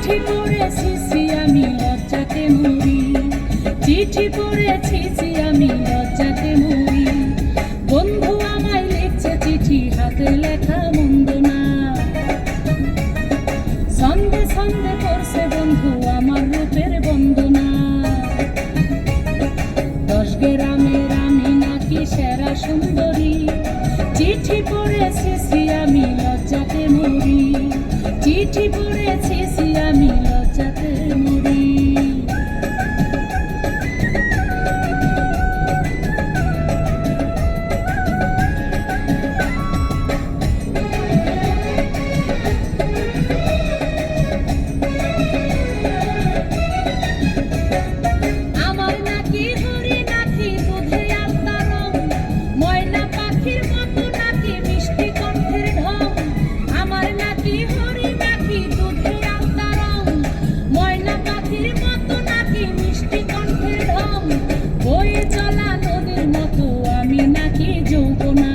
চিঠি পড়েছি আমি লজ্জাতে মরি, চিঠি পড়েছি আমি লজ্জাতে মরি। বন্ধু আমায় লিখছে চিঠি, হাতে লেখা মন্দ না। ছন্দে ছন্দে করছে বন্ধু আমার রূপের বন্দনা। 10 গ্রামের আমি নাকি সেরা সুন্দরী, চিঠি পড়েছি আমি লজ্জাতে মরি, চিঠি পড়েছি আমি লজ্জাতে মরি। আমার নাকি হরি নাকি দুধে আলতা রং, ময়না পাখির মতো নাকি মিষ্টি কণ্ঠের ঢং। আমার নাকি হরি নাকি দুধে আলতা রং, ময়না পাখির মতো নাকি মিষ্টি কণ্ঠের ঢং। বয়ে চলা নদীর মতো আমি নাকি যৌবনা,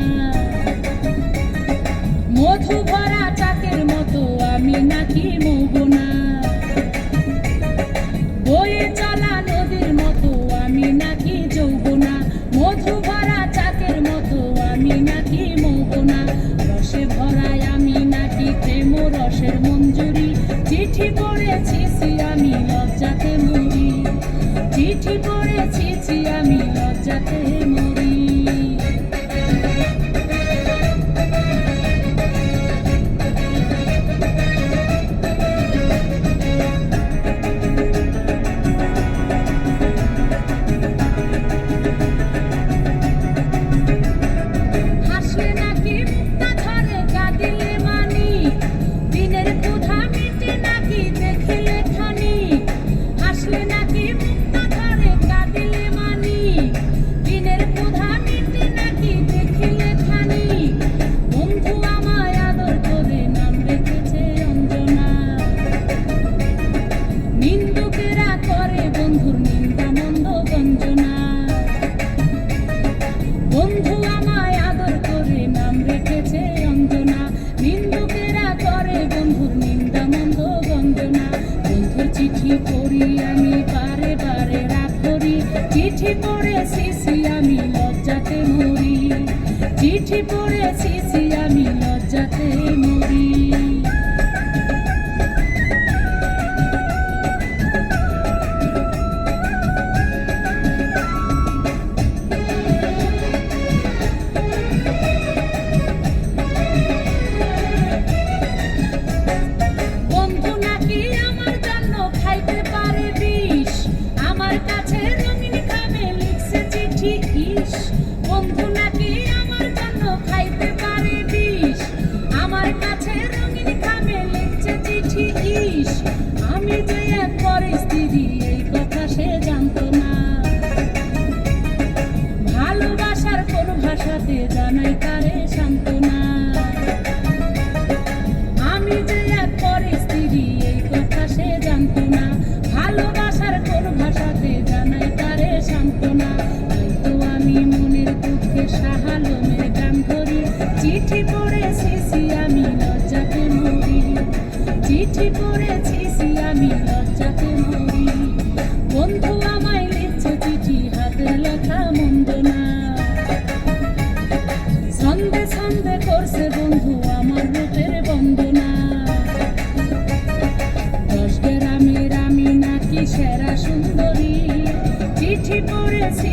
মধু ভরা চাকের মতো আমি নাকি মৌবনা। বয়ে চলা নদীর মতো আমি নাকি যৌবনা, মধু ভরা চাকের মতো আমি নাকি মৌবনা। রসে ভরায় আমি নাকি প্রেম রসের মঞ্জুরি, চিঠি পড়েছি আমি লজ্জাতে মরি, চিঠি পড়েছি আমি লজ্জাতে মরি। হাসলে নাকি মুক্তা ধরে কাঁদিলে মানি, দিনের ক্ষুধা মিটে নাকি দেখিলে খানি। হাসলে নাকি মুক্তা ধরে কাঁদিলে মানি, দিনের ক্ষুধা মিটে নাকি দেখিলে খানি। বন্ধু আমায় আদর করে নাম রেখেছে অঞ্জনা, নিন্দুকেরা করে বন্ধুর নিন্দা মন্দ গঞ্জনা। বন্ধু আমায় আদর করে নাম রেখেছে অঞ্জনা, নিন্দুকেরা করে বন্ধুর নিন্দা মন্দ গঞ্জনা। বন্ধুর চিঠি পড়ি আমি বারে বারে রাগ করি, চিঠি পড়েছি আমি লজ্জাতে মরি, চিঠি পড়েছি আমি লজ্জাতে মরি। বন্ধু নাকি আমার জন্য খাইতে পারে বিষ, আমার কাছে রঙিন খামে লিখছে চিঠি ইস। বন্ধু নাকি আমার জন্য খাইতে পারে বিষ, আমার কাছে রঙিন খামে লিখছে চিঠি ইস। আমি যে এক পরিস্থিতি এই কথা সে জানতো না, ভালোবাসার কোন ভাষাতে জানাই তারে সান্ত্বনা। আমি যে এক পরিস্থিতি এই কথা সে জানতো না, ভালোবাসার কোন ভাষাতে জানাই তারে সান্ত্বনা। হয়তো আমি মনের দুঃখে সাহালমের গান ধরি, চিঠি পড়েছি আমি লজ্জাতে মরি, চিঠি পড়েছি আমি লজ্জাতে মরি। বন্ধু আমায় লিখছে চিঠি, হাতে লেখা মন্দ না। ছন্দে ছন্দে করছে বন্ধু আমার রূপের বন্দনা। 10 গ্রামের আমি নাকি সেরা সুন্দরী, চিঠি পড়েছি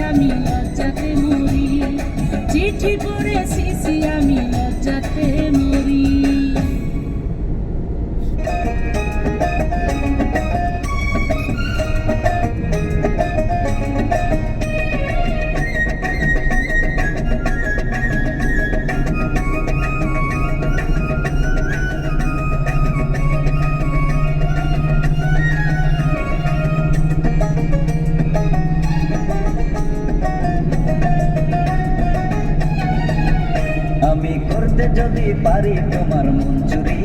আমি লজ্জাতে মরি, চিঠি পড়েছি আমি লজ্জাতে মরি। আমি করতে যদি পারি তোমার মন চুরি,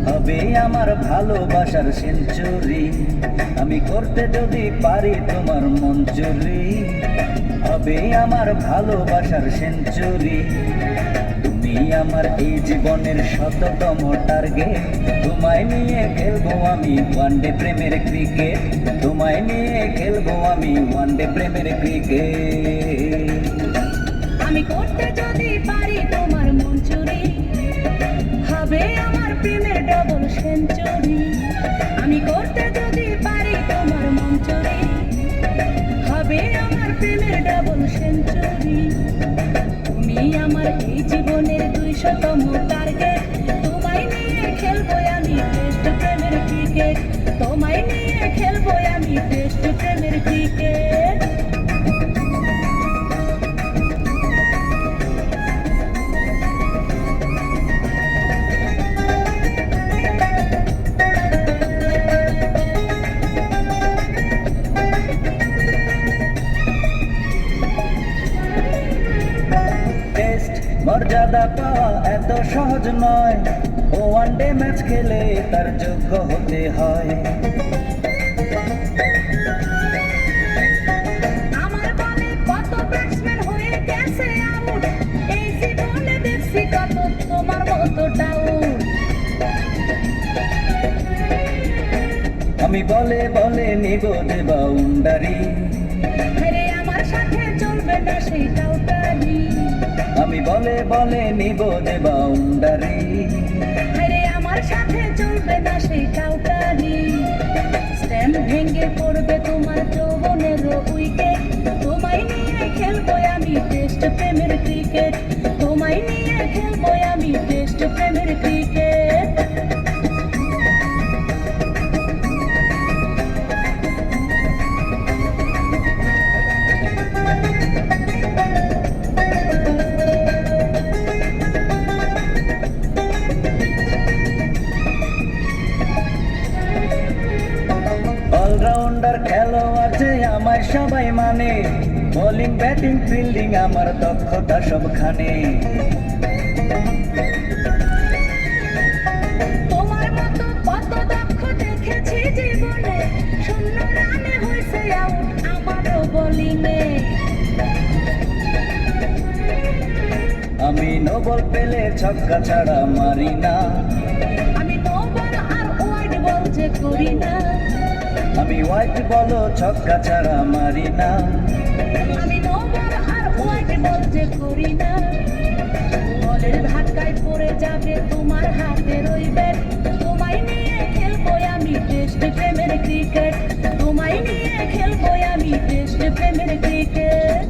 হবে আমার ভালোবাসার সেঞ্চুরি। আমি করতে যদি পারি তোমার মন চুরি, হবে আমার ভালোবাসার সেঞ্চুরি। তুমি তুমি আমার এই জীবনের শততম টার্গেট। তোমায় নিয়ে খেলবো আমি ওয়ানডে প্রেমের ক্রিকেট। তোমায় নিয়ে খেলবো আমি ওয়ানডে প্রেমের ক্রিকেট। আমি করতে যদি পারি তোমার মন চুরি, হবে আমার প্রেমের ডবল সেঞ্চুরি। আমি করতে যদি পারি তোমার মন চুরি, হবে আমার প্রেমের ডবল সেঞ্চুরি। তুমি আমার এই জীবনের 200তম টার্গেট। তোমায় নিয়ে খেলবো আমি টেস্ট প্রেমের ক্রিকেট। তোমায় নিয়ে খেলবো আমি টেস্ট প্রেমের ক্রিকেট। টেস্ট মর্যাদা পাওয়া এত সহজ নয়, ও ওয়ানডে ম্যাচ খেলে তার যোগ্য হতে হয়। আমার বলে কত ব্যাটসম্যান হয়ে গেছে আউট, এই জীবনে দেখছি কত তোমার মতো ডাউট। আমি বলে বলে নিব যে বাউন্ডারি, আরে আমার সাথে চলবে না সেই টাউটারি। আমি বলে বলে নিব যে বাউন্ডারি। আরে আমার সাথে চলবে না সেই টাউটারি। স্ট্যাম্প ভেঙে পড়বে তোমার যৌবনের উইকেট। তোমায় নিয়ে খেলবো আমি টেস্ট প্রেমের ক্রিকেট। তোমায় নিয়ে খেলবো আমি টেস্ট প্রেমের ক্রিকেট। অলরাউন্ডার খেলোয়াড় যে আমায় সবাই মানে, বোলিং ব্যাটিং ফিল্ডিং আমার দক্ষতা সবখানে। তোমার মতো কত দক্ষ দেখেছি জীবনে, 0 রানে হয়েছে আউট আমারও বোলিংয়ে। আমি নো বল পেলে ছক্কা ছাড়া মারি না, আমি নো বল আর ওয়াইড বল যে করি না। আমি হোয়াইট বলো ছক্কা ছাড়া মারি না। আমি নো বল আর ওয়াইড বল যে করি না। বলের ধাক্কায় পড়ে যাবে তোমার হাতের ওই ব্যাট। তোমায় নিয়ে খেলবো আমি টেস্ট প্রেমের ক্রিকেট। তোমায় নিয়ে খেলবো আমি টেস্ট প্রেমের ক্রিকেট।